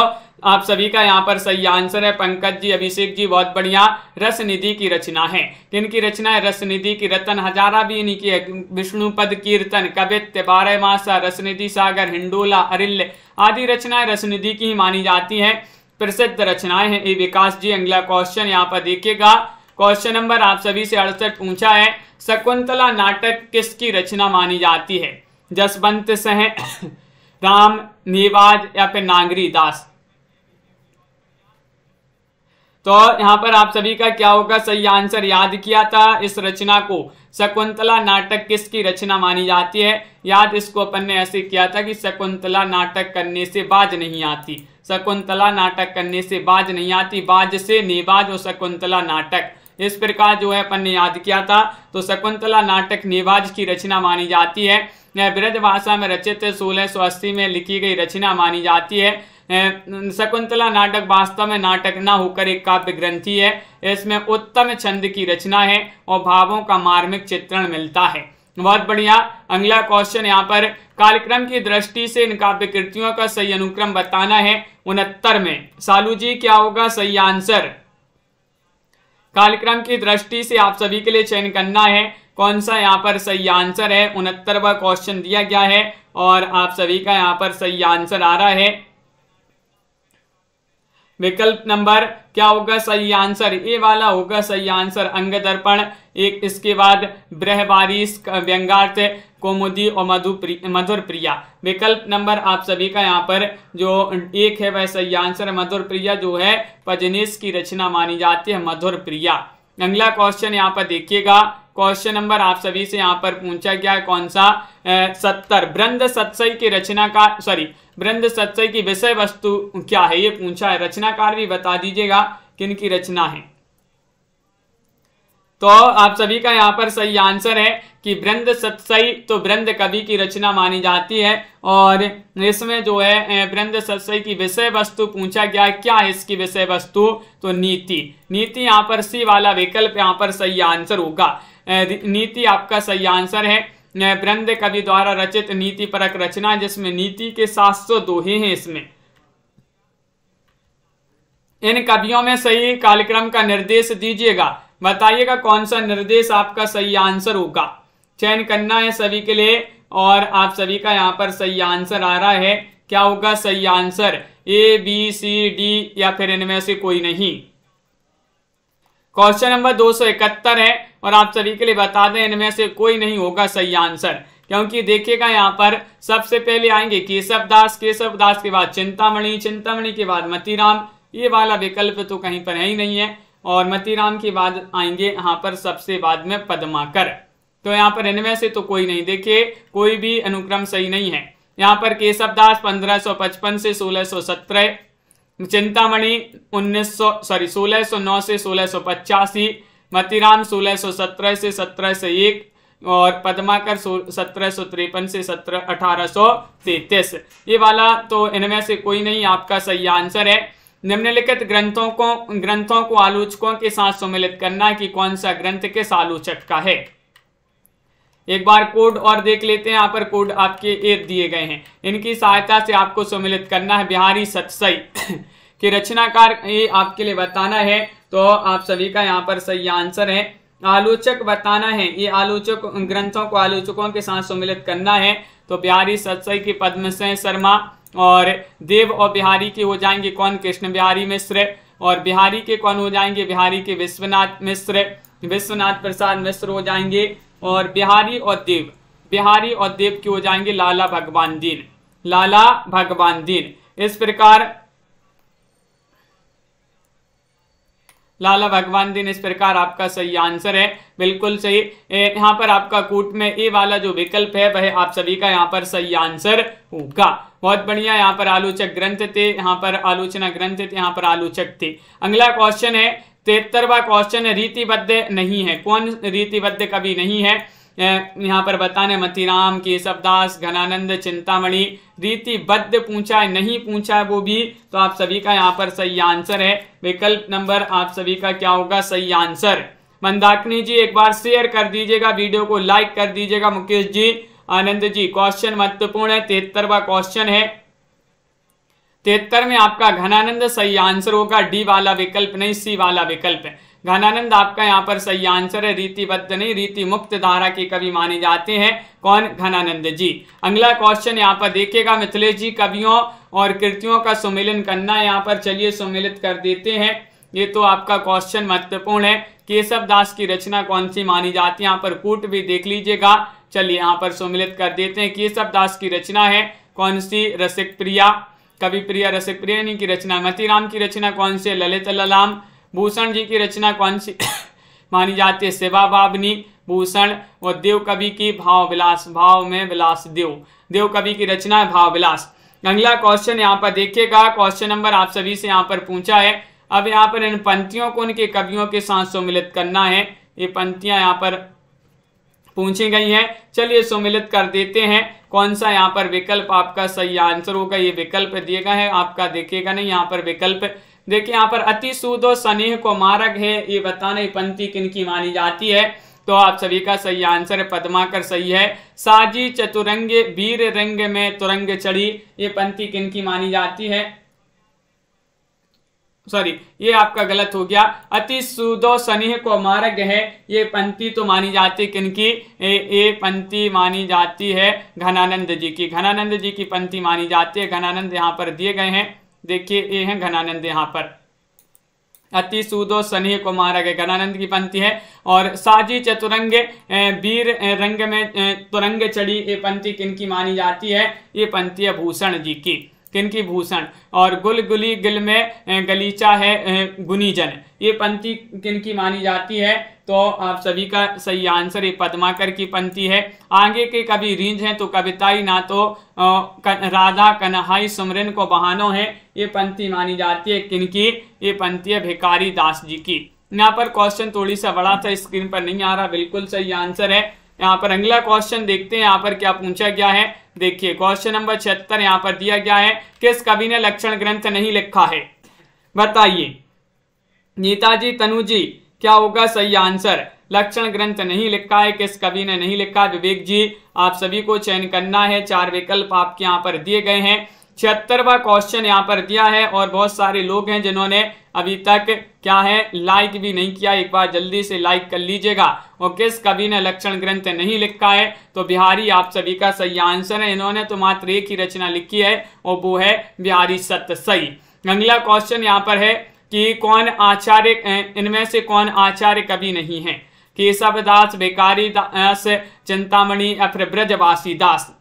आप सभी का यहाँ पर सही आंसर है पंकज जी, अभिषेक जी, बहुत बढ़िया। रसनिधि की रचना है। किनकी रचना है। रसनिधि की। रतन हजारा भी इन्हीं की है। विष्णुपद कीर्तन, कवित्व, 12 मासा, रसनिधि सागर, हिंडोला, अरिल्य आदि रचनाएं रसनिधि की ही मानी जाती हैं। प्रसिद्ध रचनाएं हैं ये। विकास जी, अगला क्वेश्चन यहाँ पर देखिएगा। क्वेश्चन नंबर आप सभी से 68 पूछा है, शकुंतला नाटक किसकी रचना मानी जाती है। जसवंत सिंह, राम नेवाज या फिर नागरी दास। तो यहाँ पर आप सभी का क्या होगा सही आंसर। याद किया था इस रचना को, शकुंतला नाटक किसकी रचना मानी जाती है। याद इसको अपन ने ऐसे किया था कि शकुंतला नाटक करने से बाज नहीं आती। शकुंतला नाटक करने से बाज नहीं आती, बाज से नेवाज और शकुंतला नाटक, इस प्रकार जो है अपन ने याद किया था। तो शकुंतला नाटक नेवाज की रचना मानी जाती है। ब्रज भाषा में रचित 1680 में लिखी गई रचना मानी जाती है। शकुंतला नाटक वास्तव में नाटक न होकर एक काव्य ग्रंथि है। इसमें उत्तम छंद की रचना है और भावों का मार्मिक चित्रण मिलता है। बहुत बढ़िया। अगला क्वेश्चन यहाँ पर, कालक्रम की दृष्टि से इन काव्य कृतियों का सही अनुक्रम बताना है। 69 में सालू जी क्या होगा सही आंसर। कालक्रम की दृष्टि से आप सभी के लिए चयन करना है, कौन सा यहाँ पर सही आंसर है। 69वां क्वेश्चन दिया गया है और आप सभी का यहाँ पर सही आंसर आ रहा है विकल्प नंबर क्या होगा सही आंसर, ए वाला होगा सही आंसर, अंग दर्पण। एक इसके बाद बृहबारिश, व्यंगार्थ, कौमुदी और मधुर प्रिया। विकल्प नंबर आप सभी का यहाँ पर जो एक है वह सही आंसर। मधुर प्रिया जो है पजनेश की रचना मानी जाती है, मधुर प्रिया। अगला क्वेश्चन यहाँ पर देखिएगा, क्वेश्चन नंबर आप सभी से यहाँ पर पूछा गया है कौन सा 70। बृंद सतसई की रचना का बृंद सतसई की विषय वस्तु क्या है, ये पूछा है। रचनाकार भी बता दीजिएगा किन की रचना है। तो आप सभी का यहाँ पर सही आंसर है कि बृंद सतसई तो बृंद कवि की रचना मानी जाती है। और इसमें जो है बृंद सतसई की विषय वस्तु पूछा गया है, क्या है इसकी विषय वस्तु, तो नीति। नीति यहाँ पर सी वाला विकल्प यहाँ पर सही आंसर होगा। नीति आपका सही आंसर है। बृंद कवि द्वारा रचित नीति परक रचना जिसमें नीति के 700 दोहे हैं। इसमें इन कवियों में सही कार्यक्रम का निर्देश दीजिएगा, बताइएगा कौन सा निर्देश आपका सही आंसर होगा। चयन करना है सभी के लिए और आप सभी का यहाँ पर सही आंसर आ रहा है। क्या होगा सही answer, A B C D या फिर इनमें से कोई नहीं। क्वेश्चन नंबर 271 है और आप सभी के लिए बता दें इनमें से कोई नहीं होगा सही आंसर, क्योंकि देखिएगा यहाँ पर सबसे पहले आएंगे केशव दास, केशव दास के बाद चिंतामणि, चिंतामणि के बाद मतीराम, ये वाला विकल्प तो कहीं पर है ही नहीं है। और मतीराम के बाद आएंगे यहाँ पर सबसे बाद में पद्माकर। तो यहाँ पर इनमें से तो कोई नहीं, देखिए कोई भी अनुक्रम सही नहीं है। यहाँ पर केशव दास 1555 से 1617, चिंतामणि 1609 से 1685, मतीराम 1617 से 1701 और पद्माकर 1753 से 1833। ये वाला तो इनमें से कोई नहीं आपका सही आंसर है। निम्नलिखित ग्रंथों को आलोचकों के साथ सम्मिलित करना कि कौन सा ग्रंथ किस आलोचक का है। एक बार कोड और देख लेते हैं, यहाँ पर कोड आपके एक दिए गए हैं, इनकी सहायता से आपको सम्मिलित करना है। बिहारी सतसई के रचनाकार ये आपके लिए बताना है, तो आप सभी का यहाँ पर सही आंसर है। आलोचक बताना है, ये आलोचक ग्रंथों को आलोचकों के साथ सम्मिलित करना है। तो बिहारी सतसई की पद्मसेन शर्मा और देव और बिहारी के हो जाएंगे कौन, कृष्ण बिहारी मिश्र। और बिहारी के कौन हो जाएंगे, बिहारी के विश्वनाथ मिश्र, विश्वनाथ प्रसाद मिश्र हो जाएंगे। और बिहारी और देव के हो जाएंगे लाला भगवान दीन, लाला भगवान दीन। इस प्रकार लाला भगवान दिन इस प्रकार आपका सही आंसर है, बिल्कुल सही। यहाँ पर आपका कूट में ए वाला जो विकल्प है वह आप सभी का यहाँ पर सही आंसर होगा। बहुत बढ़िया, यहाँ पर आलोचक ग्रंथ थे, यहाँ पर आलोचना ग्रंथ थे, यहाँ पर आलोचक थे। अगला क्वेश्चन है 73वां क्वेश्चन है, रीतिबद्ध नहीं है, कौन रीतिबद्ध कभी नहीं है। यहाँ पर बताने मतीराम, केशवदास, घनानंद, चिंतामणि। रीतिबद्ध पूछा है, नहीं पूछा है वो भी, तो आप सभी का यहाँ पर सही आंसर है। विकल्प नंबर आप सभी का क्या होगा सही आंसर। मंदाकिनी जी एक बार शेयर कर दीजिएगा, वीडियो को लाइक कर दीजिएगा। मुकेश जी, आनंद जी, क्वेश्चन महत्वपूर्ण है। 73वां क्वेश्चन है, 73 में आपका घनानंद सही आंसर होगा। डी वाला विकल्प नहीं, सी वाला विकल्प है। घनानंद आपका यहाँ पर सही आंसर है, रीतिबद्ध नहीं, रीति मुक्त धारा के कवि माने जाते हैं। कौन, घनानंद जी। अगला क्वेश्चन यहाँ पर देखिएगा, मिथिलेश जी कवियों और कृतियों का सम्मिलन करना है। यहाँ पर चलिए सम्मिलित कर देते हैं। ये तो आपका क्वेश्चन महत्वपूर्ण है। केशव दास की रचना कौन सी मानी जाती है, यहाँ पर कूट भी देख लीजिएगा। चलिए यहाँ पर सम्मिलित कर देते हैं। केशव दास की रचना है कौन सी, रसिक प्रिया, कवि प्रिया रसिक प्रिया की रचना। मतीराम की रचना कौन सी, ललित ललाम। भूषण जी की रचना कौन सी मानी जाती है, शिवा बाबनी भूषण। और देव कवि की भाव विलास, भाव में विलास देव, देव कवि की रचना है भाव विलास। अगला क्वेश्चन यहाँ पर देखिएगा, क्वेश्चन नंबर आप सभी से यहाँ पर पूछा है। अब यहाँ पर इन पंक्तियों को उनके कवियों के साथ सम्मिलित करना है। ये पंक्तियां यहाँ पर पूछी गई हैं, चलिए सम्मिलित कर देते हैं। कौन सा यहाँ पर विकल्प आपका सही आंसर होगा। ये विकल्प दिए गए हैं, आपका देखिएगा नहीं यहाँ पर विकल्प देखिए। यहाँ पर अति सूदो स्नेह को मार्ग है, ये बताना पंक्ति किनकी मानी जाती है। तो आप सभी का सही आंसर है पद्माकर सही है। साजी चतुरंगे वीर रंग में तुरंग चढ़ी, ये पंक्ति किनकी मानी जाती है, सॉरी ये आपका गलत हो गया। अति सूदो स्नेह को मार्ग है, ये पंक्ति तो मानी जाती किनकी, ये पंक्ति मानी जाती है घनानंद जी की। घनानंद जी की पंक्ति मानी जाती है। घनानंद यहाँ पर दिए गए हैं, देखिए ये है घनानंद, यहाँ पर अति सूदो सनेह को मारा गया, घनानंद की पंक्ति है। और साजी चतुरंग वीर रंग में तुरंग चढ़ी, ये पंक्ति किनकी मानी जाती है? ये पंक्ति है भूषण जी की। किनकी? भूषण। और गुल गुली गिल में गलीचा है गुनीजन, ये पंक्ति किनकी मानी जाती है? तो आप सभी का सही आंसर ये पद्माकर की पंक्ति है। आगे के कभी रींझ हैं तो कविताई ना तो राधा कन्हाई सुमरन को बहानो है, ये पंक्ति मानी जाती है किनकी? ये पंक्ति है भिखारी दास जी की। यहाँ पर क्वेश्चन थोड़ी सा बड़ा था, स्क्रीन पर नहीं आ रहा, बिल्कुल सही आंसर है। यहाँ पर अगला क्वेश्चन देखते हैं यहाँ पर क्या पूछा गया है। देखिए क्वेश्चन नंबर 76 यहाँ पर दिया गया है, किस कवि ने लक्षण ग्रंथ नहीं लिखा है? बताइए। नेताजी तनु जी, क्या होगा सही आंसर? लक्षण ग्रंथ नहीं लिखा है, किस कवि ने नहीं लिखा? विवेक जी, आप सभी को चयन करना है, 4 विकल्प आपके यहाँ पर दिए गए हैं। 76वां क्वेश्चन यहाँ पर दिया है और बहुत सारे लोग हैं जिन्होंने अभी तक क्या है लाइक भी नहीं किया, एक बार जल्दी से लाइक कर लीजिएगा। और किस कवि ने लक्षण ग्रंथ नहीं लिखा है? तो बिहारी आप सभी का सही आंसर है, इन्होंने तो मात्र एक ही रचना लिखी है और वो है बिहारी सत्य। सही। अगला क्वेश्चन यहाँ पर है कि कौन आचार्य, इनमें से कौन आचार्य कवि नहीं है? केशव दास, भिखारी दास, चिंतामणि या फिर ब्रजवासी दास?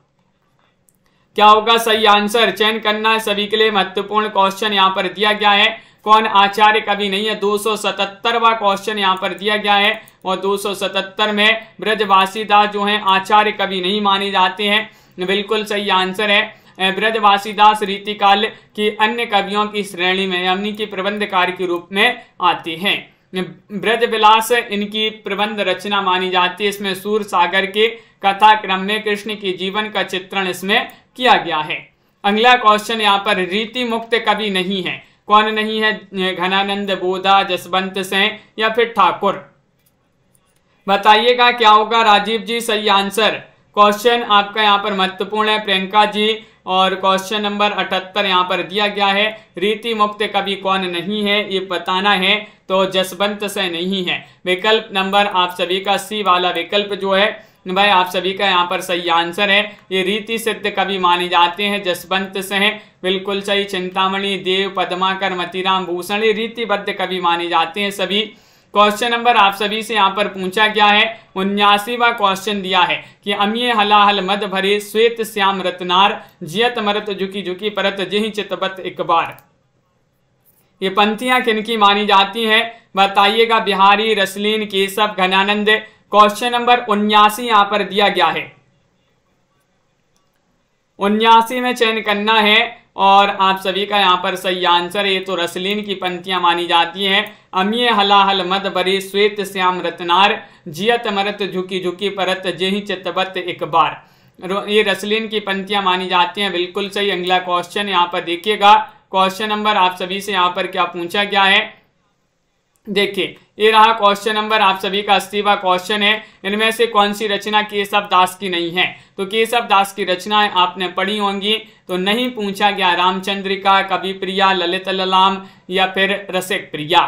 क्या होगा सही आंसर? चयन करना है सभी के लिए, महत्वपूर्ण क्वेश्चन यहाँ पर दिया गया है। कौन आचार्य कवि नहीं है? 277वां क्वेश्चन यहाँ पर दिया गया है और 277 में ब्रजवासी दास जो हैं आचार्य कवि नहीं माने जाते हैं, बिल्कुल सही आंसर है। ब्रजवासी दास रीतिकाल की अन्य कवियों की श्रेणी में यानी कि प्रबंधकार के रूप में आते हैं। ब्रज विलास इनकी प्रबंध रचना मानी जाती है, इसमें सूर सागर के कथा क्रम में कृष्ण के जीवन का चित्रण इसमें किया गया है। अगला क्वेश्चन यहाँ पर रीति मुक्त कवि नहीं है, कौन नहीं है? घनानंद, बोधा, जसवंत सिंह या फिर ठाकुर? बताइएगा क्या होगा राजीव जी सही आंसर? क्वेश्चन आपका यहाँ पर महत्वपूर्ण है प्रियंका जी। और क्वेश्चन नंबर 78 यहाँ पर दिया गया है, रीति मुक्त कवि कौन नहीं है ये बताना है, तो जसवंत सिंह नहीं है। विकल्प नंबर आप सभी का सी वाला विकल्प जो है भाई आप सभी का यहाँ पर सही आंसर है, ये रीति सिद्ध कवि माने जाते हैं जसवंत सिंह, बिल्कुल सही। चिंतामणि, देव, पद्माकर, मतीराम, भूषण ये रीतिबद्ध कवि माने जाते हैं सभी। क्वेश्चन नंबर आप सभी से यहाँ पर पूछा गया है, 79वां क्वेश्चन दिया है कि अमीय हलाहल मद भरे श्वेत श्याम रत्नार, जियत मरत झुकी झुकी परत जिहि चितबत एक बार। ये पंक्तियां किनकी मानी जाती हैं? बताइएगा। बिहारी, रसलीन, केशव, घनानंद। क्वेश्चन नंबर 79 यहाँ पर दिया गया है, 79 में चयन करना है और आप सभी का यहाँ पर सही आंसर है, ये तो रसलीन की पंक्तियां मानी जाती हैं। अमीय हलाहल मद भरे श्वेत श्याम रत्नार, जियत मरत झुकी झुकी परत जेहि चितबत एक बार, ये रसलीन की पंक्तियां मानी जाती हैं, बिल्कुल सही। अगला क्वेश्चन यहाँ पर देखिएगा, क्वेश्चन नंबर आप सभी से यहाँ पर क्या पूछा गया है? देखिए ये रहा क्वेश्चन नंबर आप सभी का 80वां क्वेश्चन है, इनमें से कौन सी रचना केशव दास की नहीं है? तो केशव दास की रचनाएं आपने पढ़ी होंगी, तो नहीं पूछा गया रामचंद्रिका, कवि प्रिया, ललित ललाम या फिर रसिक प्रिया।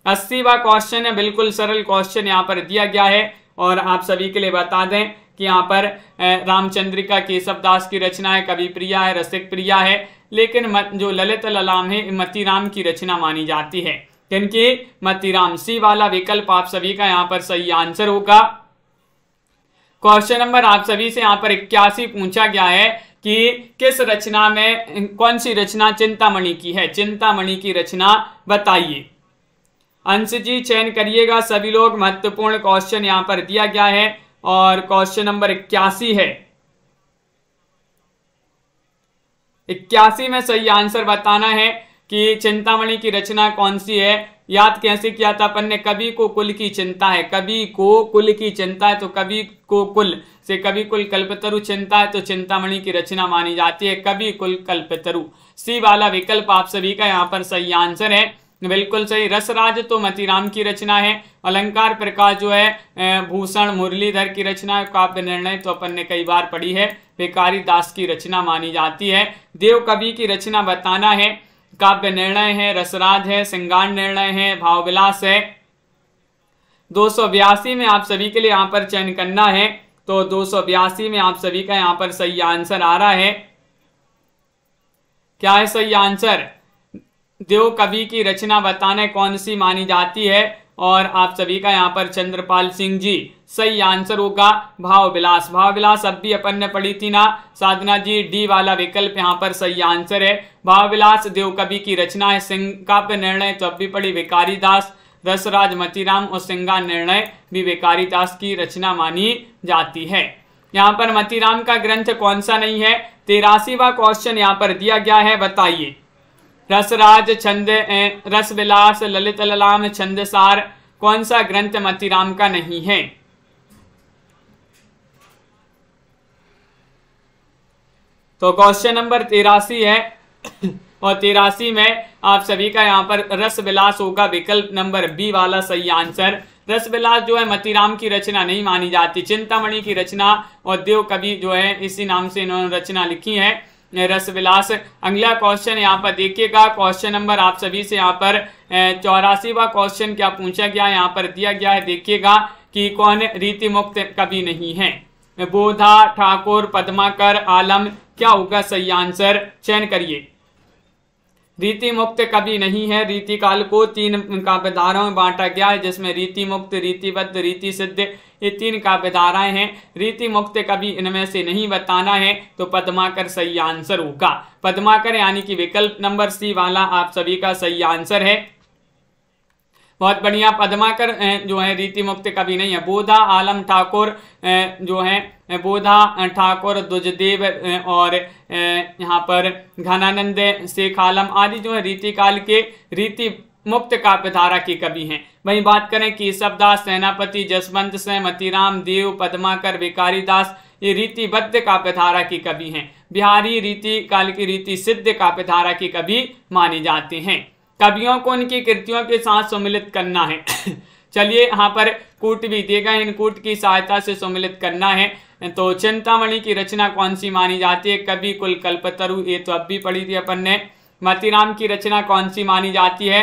80वां क्वेश्चन है, बिल्कुल सरल क्वेश्चन यहाँ पर दिया गया है और आप सभी के लिए बता दें कि यहाँ पर रामचंद्रिका केशव दास की रचना है, कवि प्रिया है, रसिक प्रिया है, लेकिन जो ललित ललाम है मतीराम की रचना मानी जाती है। किनकी? मतीराम। सी वाला विकल्प आप सभी का यहाँ पर सही आंसर होगा। क्वेश्चन नंबर आप सभी से यहाँ पर 81 पूछा गया है कि किस रचना में कौन सी रचना चिंतामणि की है? चिंतामणि की रचना बताइए। अंश जी चयन करिएगा सभी लोग, महत्वपूर्ण क्वेश्चन यहाँ पर दिया गया है और क्वेश्चन नंबर 81 है। 81 में सही आंसर बताना है कि चिंतामणि की रचना कौन सी है। याद कैसे किया था अपन ने? कवि को कुल की चिंता है, कवि को कुल की चिंता है, तो कवि को कुल से कवि कुल कल्पतरु चिंता है, तो चिंतामणि की रचना मानी जाती है कवि कुल कल्पतरु। सी वाला विकल्प आप सभी का यहाँ पर सही आंसर है, बिल्कुल सही। रसराज तो मतीराम की रचना है, अलंकार प्रकाश जो है भूषण मुरलीधर की रचना है, काव्य निर्णय तो अपन ने कई बार पढ़ी है, भिखारी दास की रचना मानी जाती है। देव कवि की रचना बताना है, काव्य निर्णय है, रसराज है, श्रृंगार निर्णय है, भावविलास है। 282 में आप सभी के लिए यहाँ पर चयन करना है, तो 282 में आप सभी का यहाँ पर सही आंसर आ रहा है। क्या है सही आंसर? देव कवि की रचना बताना कौन सी मानी जाती है, और आप सभी का यहाँ पर चंद्रपाल सिंह जी। सही आंसर होगा भाव विलास। भाव विलास अब भी अपन ने पढ़ी थी ना साधना जी, डी वाला विकल्प यहाँ पर सही आंसर है। भाव विलास देव कवि की रचना है। सिंगाप निर्णय तो अब भी पढ़ी भिखारी दास, रसराज मतीराम और सिंगार निर्णय भी भिखारी दास की रचना मानी जाती है। यहाँ पर मतीराम का ग्रंथ कौन सा नहीं है? 83वां क्वेश्चन यहाँ पर दिया गया है, बताइए। रसराज, छंद, रसविलास, ललित ललाम, छंदसार, कौन सा ग्रंथ मतीराम का नहीं है? तो क्वेश्चन नंबर 83 है और 83 में आप सभी का यहाँ पर रसविलास होगा विकल्प नंबर बी वाला सही आंसर। रसविलास जो है मतीराम की रचना नहीं मानी जाती, चिंतामणि की रचना और देव कवि जो है इसी नाम से इन्होंने रचना लिखी है, रसविलास। अगला क्वेश्चन यहाँ पर देखिएगा, क्वेश्चन नंबर आप सभी से यहाँ पर 84वां क्वेश्चन क्या पूछा गया, यहाँ पर दिया गया है, देखिएगा कि कौन रीति मुक्त कवि नहीं है। बोधा, ठाकुर, पद्माकर, आलम, क्या होगा सही आंसर? चयन करिए। रीति मुक्त कवि नहीं है। रीति काल को 3 काव्यधाराओं में बांटा गया है, जिसमें रीति मुक्त, रीतिबद्ध, रीति सिद्ध, ये 3 काव्यधाराएं हैं। रीति मुक्त कवि इनमें से नहीं बताना है, तो पद्माकर सही आंसर होगा। पद्माकर यानी कि विकल्प नंबर सी वाला आप सभी का सही आंसर है। बहुत बढ़िया। पद्माकर जो है रीति मुक्त कवि नहीं है। बोधा, आलम, ठाकुर जो है बोधा, ठाकुर, दुजदेव और यहाँ पर घनानंद, शेख आलम आदि जो है रीति काल के रीति मुक्त काव्यधारा के कवि हैं। वहीं बात करें केशवदास, सेनापति, जसवंत सिंह, मतीराम, देव, पद्माकर, भिखारी दास, ये रीतिबद्ध काव्यधारा के कवि हैं। बिहारी रीति काल की रीति सिद्ध काव्यधारा के कवि माने जाते हैं। कवियों को उनकी कृतियों के साथ सम्मिलित करना है। चलिए यहाँ पर कूट भी देगा, इन कूट की सहायता से सम्मिलित करना है। तो चिंतामणि की रचना कौन सी मानी जाती है? कवि कुल कल्पतरु, ये तो अब भी पढ़ी थी अपन ने। मतीराम की रचना कौन सी मानी जाती है?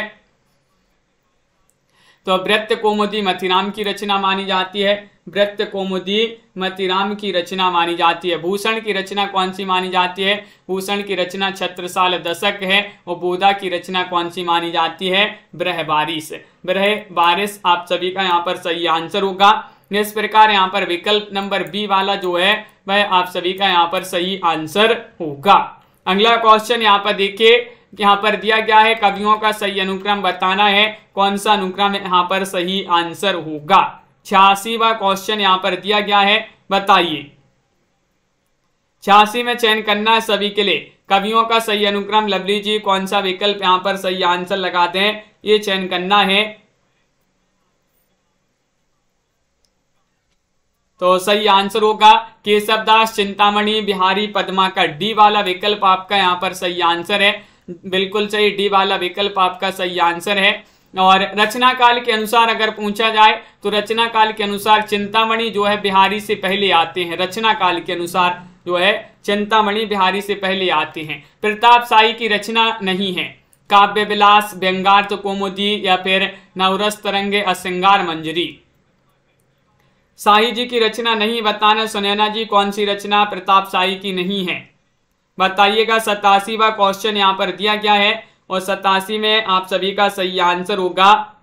तो वृत्त कौमुदी मतीराम की रचना मानी जाती है। वृत्त कौमुदी मतीराम की रचना मानी जाती है। भूषण की रचना कौन सी मानी जाती है? भूषण की रचना छत्रसाल दशक है। और बोधा की रचना कौन सी मानी जाती है? बृहबारिश। बृहबारिश आप सभी का यहाँ पर सही आंसर होगा। इस प्रकार यहाँ पर विकल्प नंबर बी वाला जो है वह आप सभी का यहाँ पर सही आंसर होगा। अगला क्वेश्चन यहाँ पर देखिए, यहाँ पर दिया गया है कवियों का सही अनुक्रम बताना है। कौन सा अनुक्रम यहाँ पर सही आंसर होगा? 86वां क्वेश्चन यहाँ पर दिया गया है, बताइए। 86 में चयन करना है सभी के लिए। कवियों का सही अनुक्रम, लवली जी कौन सा विकल्प यहाँ पर सही आंसर लगा दें, ये चयन करना है। तो सही आंसर होगा केशवदास, चिंतामणि, बिहारी, पद्माकर। डी वाला विकल्प आपका यहाँ पर सही आंसर है। बिल्कुल सही, डी वाला विकल्प आपका सही आंसर है। और रचना काल के अनुसार अगर पूछा जाए तो रचना काल के अनुसार चिंतामणि जो है बिहारी से पहले आते हैं। रचना काल के अनुसार जो है चिंतामणि बिहारी से पहले आते हैं। प्रताप शाही की रचना नहीं है। काव्य विलास, व्यंगार्थ कौमुदी या फिर नवरस तरंगे, असिंगार मंजरी। शाही जी की रचना नहीं बताना। सुनैना जी कौन सी रचना प्रताप शाही की नहीं है, बताइएगा। 87वां क्वेश्चन यहाँ पर दिया गया है और 87 में आप सभी का सही आंसर होगा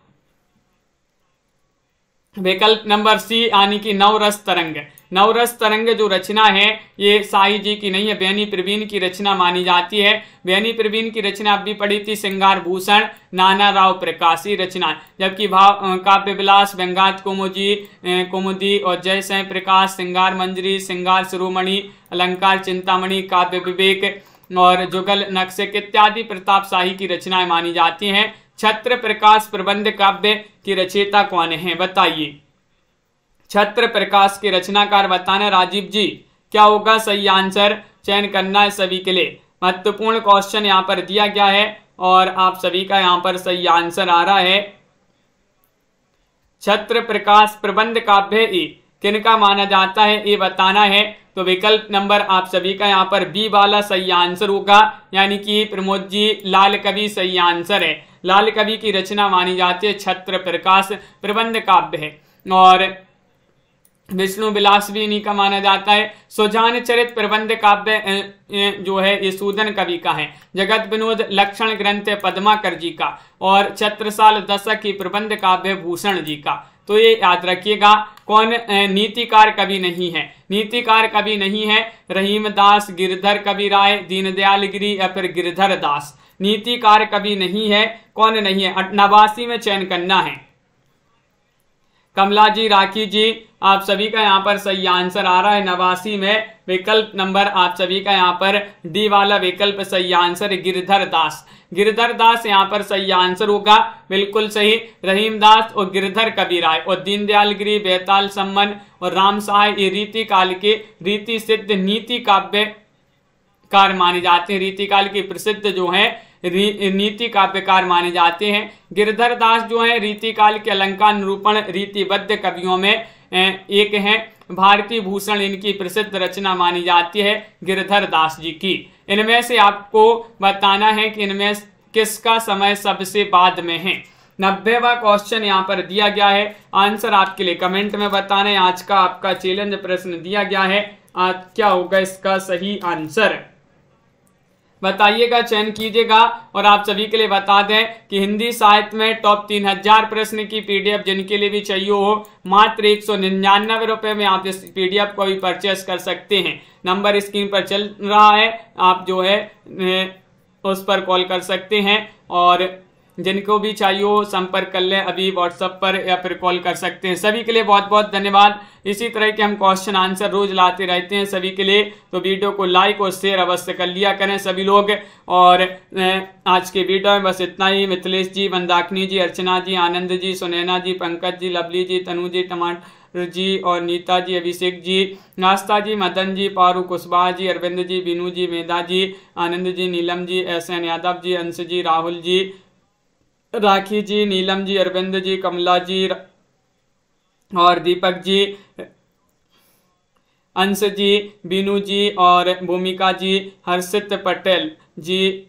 विकल्प नंबर सी यानी कि नवरस तरंग। नवरस तरंग जो रचना है ये शाही जी की नहीं है, बेनी प्रवीण की रचना मानी जाती है। बेनी प्रवीण की रचना आप भी पढ़ी थी, श्रृंगार भूषण, नाना राव प्रकाशी रचना। जबकि काव्य विलास, व्यंगार्थ कौमुदी और जय सह प्रकाश, श्रृंगार मंजरी, श्रृंगार शिरोमणि, अलंकार चिंतामणि, काव्य विवेक और जुगल नक्शक इत्यादि प्रताप शाही की रचनाएं मानी जाती हैं। छत्र प्रकाश प्रबंध काव्य की रचयिता कौन है, बताइए। छत्र प्रकाश के रचनाकार बताना। राजीव जी क्या होगा सही आंसर? चयन करना है सभी के लिए। महत्वपूर्ण क्वेश्चन यहाँ पर दिया गया है और आप सभी का यहाँ पर सही आंसर आ रहा है छत्र प्रकाश प्रबंध काव्य किनका माना जाता है, ये बताना है। तो विकल्प नंबर आप सभी का यहाँ पर बी वाला सही आंसर होगा, यानी कि प्रमोद जी लाल कवि सही आंसर है। लाल कवि की रचना मानी जाती है, छत्र प्रकाश प्रबंध काव्य है। और विष्णु विलास भी इन्हीं का माना जाता है। सुजान चरित प्रबंध काव्य जो है ये सूदन कवि का है। जगत विनोद लक्षण ग्रंथ पद्माकर जी का, और छत्रसाल दशक की प्रबंध काव्य भूषण जी का। तो ये याद रखिएगा। कौन नीतिकार कवि नहीं है? नीतिकार कवि नहीं है रहीम दास, गिरधर कवि राय, दीनदयाल गिरी या फिर गिरधर दास। नीतिकार कवि नहीं है। कौन नहीं है? 89 में चयन करना है। कमला जी, राखी जी, आप सभी का यहाँ पर सही आंसर आ रहा है। 89 में विकल्प नंबर आप सभी का यहाँ पर डी वाला विकल्प सही आंसर है, गिरधर दास। गिरधर दास यहाँ पर सही आंसर होगा, बिल्कुल सही। रहीम दास और गिरधर कवि राय और दीनदयाल गिरी, बेताल सम्मन और राम सहाय ये रीति काल के रीति सिद्ध नीति काव्यकार माने जाते हैं। रीति काल के प्रसिद्ध जो है नीति काव्यकार माने जाते हैं। गिरधर दास जो है रीति काल के अलंकार निरूपण रीतिबद्ध कवियों में एक हैं। भारतीय भूषण इनकी प्रसिद्ध रचना मानी जाती है गिरधर दास जी की। इनमें से आपको बताना है कि इनमें किसका समय सबसे बाद में है। 90वां क्वेश्चन यहाँ पर दिया गया है, आंसर आपके लिए कमेंट में बताना है। आज का आपका चैलेंज प्रश्न दिया गया है, आज क्या होगा इसका सही आंसर बताइएगा, चयन कीजिएगा। और आप सभी के लिए बता दें कि हिंदी साहित्य में टॉप 3000 प्रश्न की पीडीएफ जिनके लिए भी चाहिए हो, मात्र 199 रुपये में आप इस पीडीएफ को भी परचेस कर सकते हैं। नंबर स्क्रीन पर चल रहा है, आप जो है उस पर कॉल कर सकते हैं और जिनको भी चाहिए हो संपर्क कर लें, अभी व्हाट्सएप पर या फिर कॉल कर सकते हैं। सभी के लिए बहुत बहुत धन्यवाद। इसी तरह के हम क्वेश्चन आंसर रोज लाते रहते हैं सभी के लिए, तो वीडियो को लाइक और शेयर अवश्य कर लिया करें सभी लोग। और आज के वीडियो में बस इतना ही। मिथिलेश जी, मंदाकिनी जी, अर्चना जी, आनंद जी, सुनैना जी, पंकज जी, लवली जी, तनु जी, टमाटर जी और नीता जी, अभिषेक जी, नास्ता जी, मदन जी, पारू कुशवाहा जी, अरविंद जी, बीनू जी, मेधा जी, आनंद जी, नीलम जी, SN यादव जी, अंश जी, राहुल जी, राखी जी, नीलम जी, अरविंद जी, कमला जी और दीपक जी, अंश जी, बीनू जी और भूमिका जी, हर्षित पटेल जी,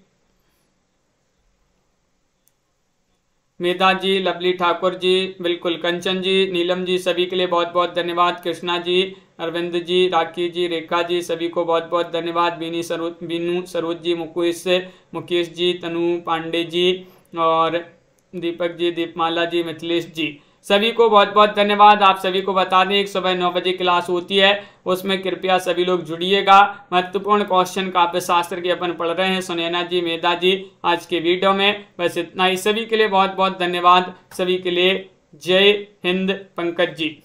मेधा जी, लवली ठाकुर जी, बिल्कुल कंचन जी, नीलम जी, सभी के लिए बहुत बहुत धन्यवाद। कृष्णा जी, अरविंद जी, राखी जी, रेखा जी, सभी को बहुत बहुत धन्यवाद। बीनू सरोज जी, मुकेश जी, तनु पांडे जी और दीपक जी, दीपमाला जी, मिथिलेश जी, सभी को बहुत बहुत धन्यवाद। आप सभी को बता दें एक सुबह 9 बजे क्लास होती है, उसमें कृपया सभी लोग जुड़िएगा। महत्वपूर्ण क्वेश्चन काव्य शास्त्र के अपन पढ़ रहे हैं, सुनैना जी, मेधा जी, आज के वीडियो में बस इतना ही। सभी के लिए बहुत बहुत धन्यवाद। सभी के लिए जय हिंद। पंकज जी।